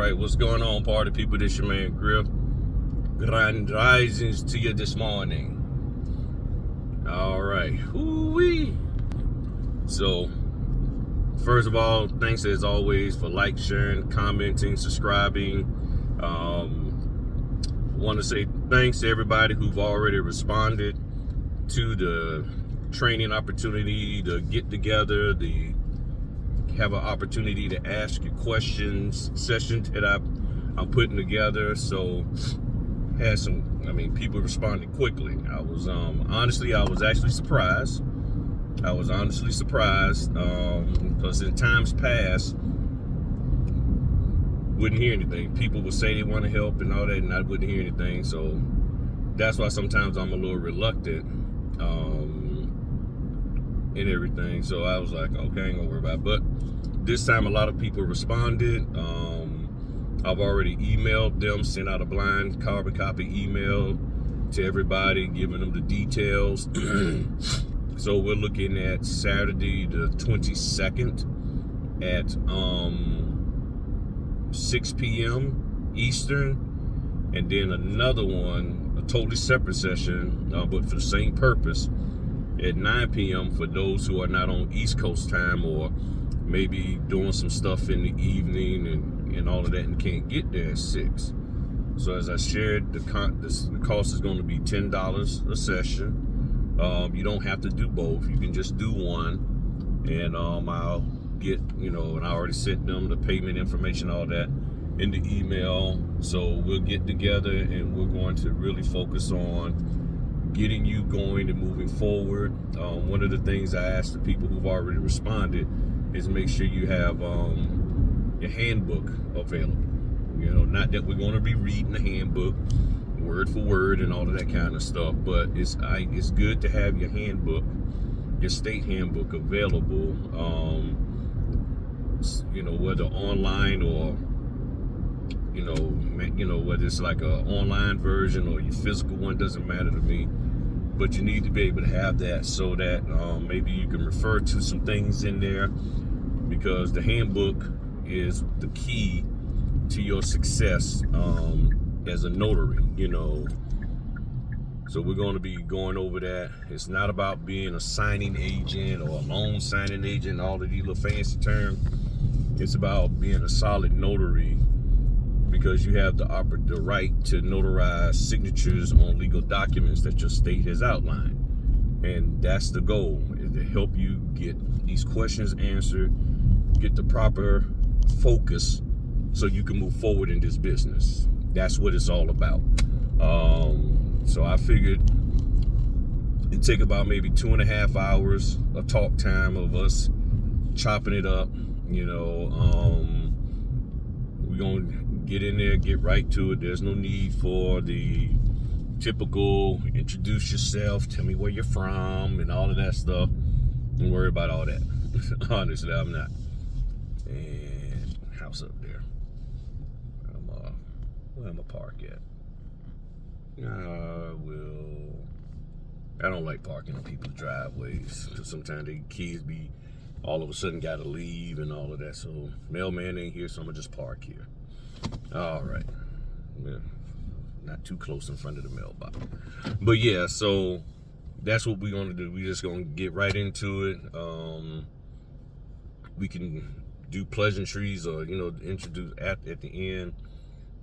right, what's going on, party people? This your man Griff. Grand risings to you this morning. All right, whoo-wee. So, first of all, thanks as always for like, sharing, commenting, subscribing. Want to say thanks to everybody who've already responded to the training opportunity, the get together, the have an opportunity to ask you questions session that I'm putting together. So had some, people responded quickly. I was actually surprised. Because in times past, wouldn't hear anything. People would say they want to help and all that, and I wouldn't hear anything. So that's why sometimes I'm a little reluctant and everything. So I was like, okay, I ain't gonna worry about it. But this time a lot of people responded. I've already emailed them, sent out a blind carbon copy email to everybody, giving them the details. So we're looking at Saturday the 22nd at 6 p.m. Eastern, and then another one, a totally separate session, but for the same purpose, at 9 p.m. for those who are not on East Coast time, or maybe doing some stuff in the evening and all of that and can't get there at 6. So as I shared, the cost is going to be $10 a session. You don't have to do both. You can just do one, and I'll get, and I already sent them the payment information, all that in the email. So we'll get together and we're going to really focus on getting you going and moving forward. One of the things I asked the people who've already responded is make sure you have your handbook available. Not that we're going to be reading the handbook word for word and all of that kind of stuff, but it's good to have your handbook, your state handbook available, whether online or whether it's like a online version or your physical one, doesn't matter to me. But you need to be able to have that so that maybe you can refer to some things in there, because the handbook is the key to your success as a notary, So we're going to be going over that. It's not about being a signing agent or a loan signing agent, all of these little fancy terms. It's about being a solid notary, because you have the right to notarize signatures on legal documents that your state has outlined. And that's the goal, is to help you get these questions answered, get the proper focus so you can move forward in this business. That's what it's all about. So I figured it'd take about maybe 2.5 hours of talk time of us chopping it up. We're going to get in there, get right to it. There's no need for the typical introduce yourself, tell me where you're from, and all of that stuff. Don't worry about all that. Honestly, I'm not. And house up there. Where am I park at? I don't like parking on people's driveways. Sometimes the kids be all of a sudden got to leave and all of that. So mailman ain't here, so I'm gonna just park here. All right. Yeah, not too close in front of the mailbox. But yeah, so that's what we're gonna do. We're just gonna get right into it. We can do pleasantries or introduce at the end.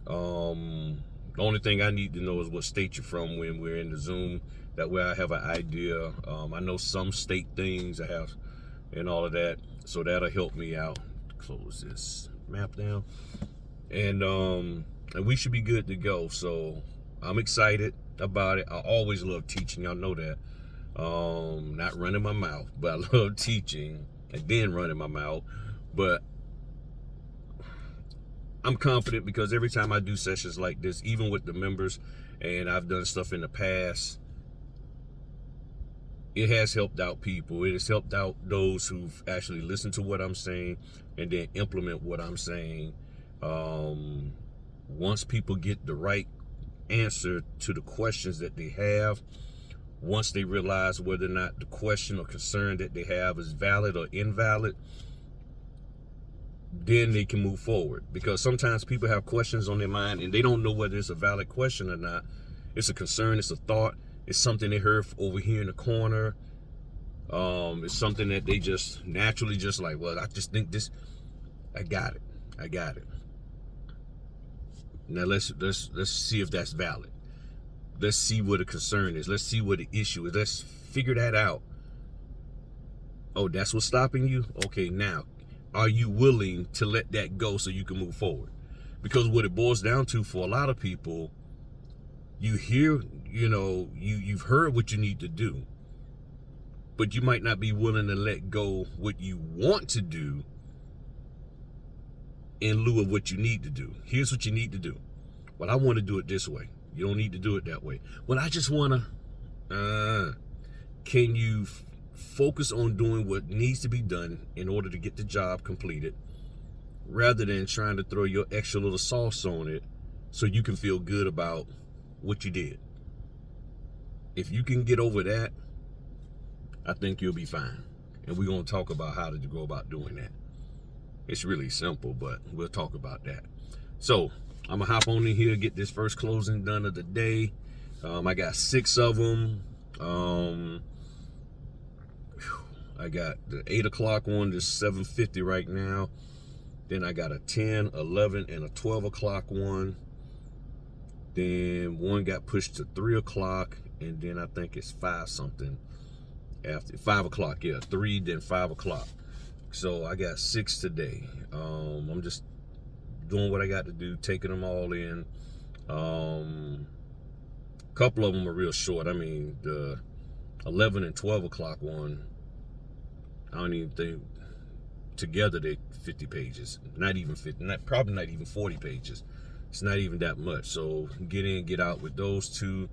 The only thing I need to know is what state you're from when we're in the Zoom. That way I have an idea. I know some state things I have and all of that, so that'll help me out. Close this map down, and we should be good to go. So I'm excited about it. I always love teaching, y'all know that. Not running my mouth, but I love teaching and then running my mouth. But I'm confident, because every time I do sessions like this, even with the members, and I've done stuff in the past, it has helped out people. It has helped out those who've actually listened to what I'm saying and then implement what I'm saying. Once people get the right answer to the questions that they have, once they realize whether or not the question or concern that they have is valid or invalid, then they can move forward. Because sometimes people have questions on their mind and they don't know whether it's a valid question or not. It's a concern, it's a thought, it's something they heard over here in the corner. It's something that they just naturally just like, well, I just think this, I got it. Now let's see if that's valid. Let's see what the concern is. Let's see what the issue is. Let's figure that out. Oh, that's what's stopping you? Okay, now, are you willing to let that go so you can move forward? Because what it boils down to for a lot of people, you hear, you've heard what you need to do, but you might not be willing to let go what you want to do in lieu of what you need to do. Here's what you need to do. Well, I want to do it this way. You don't need to do it that way. Well, I just want to, can you focus on doing what needs to be done in order to get the job completed, rather than trying to throw your extra little sauce on it so you can feel good about what you did? If you can get over that, I think you'll be fine. And we're going to talk about how to go about doing that. It's really simple, but we'll talk about that. So I'm going to hop on in here, get this first closing done of the day. I got 6 of them. I got the 8 o'clock one, that's 7:50 right now. Then I got a 10, 11, and a 12 o'clock one. Then one got pushed to 3 o'clock, and then I think it's 5 something after 5 o'clock. Yeah, 3, then 5 o'clock. So I got 6 today. I'm just doing what I got to do, taking them all in. A couple of them are real short. I mean, the 11 and 12 o'clock one, I don't even think together they 50 pages. Not even 50, probably not even 40 pages. It's not even that much. So get in, get out with those 2.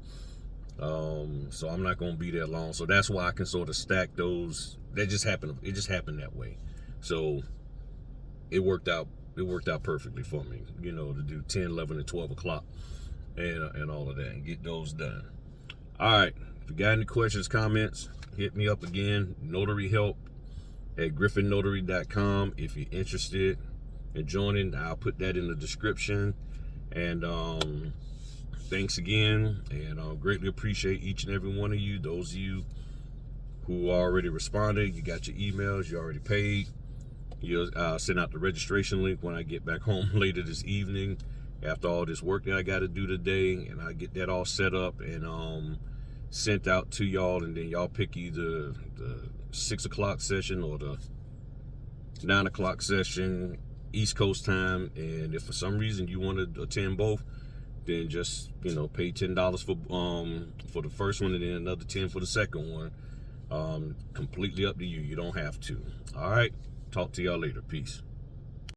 So I'm not going to be there long. So that's why I can sort of stack those. That just happened. It just happened that way. So it worked out. It worked out perfectly for me, to do 10, 11, and 12 o'clock and all of that and get those done. All right. If you got any questions, comments, hit me up again. Notary help at griffinnotary.com. If you're interested in joining, I'll put that in the description. And thanks again, and I greatly appreciate each and every one of you. Those of you who already responded, you got your emails, you already paid. You'll send out the registration link when I get back home later this evening after all this work that I got to do today, and I get that all set up and sent out to y'all, and then y'all pick either the 6 o'clock session or the 9 o'clock session East Coast time. And if for some reason you want to attend both, then just pay $10 for the first one and then another 10 for the second one. Completely up to you. You don't have to. All right, talk to y'all later. Peace.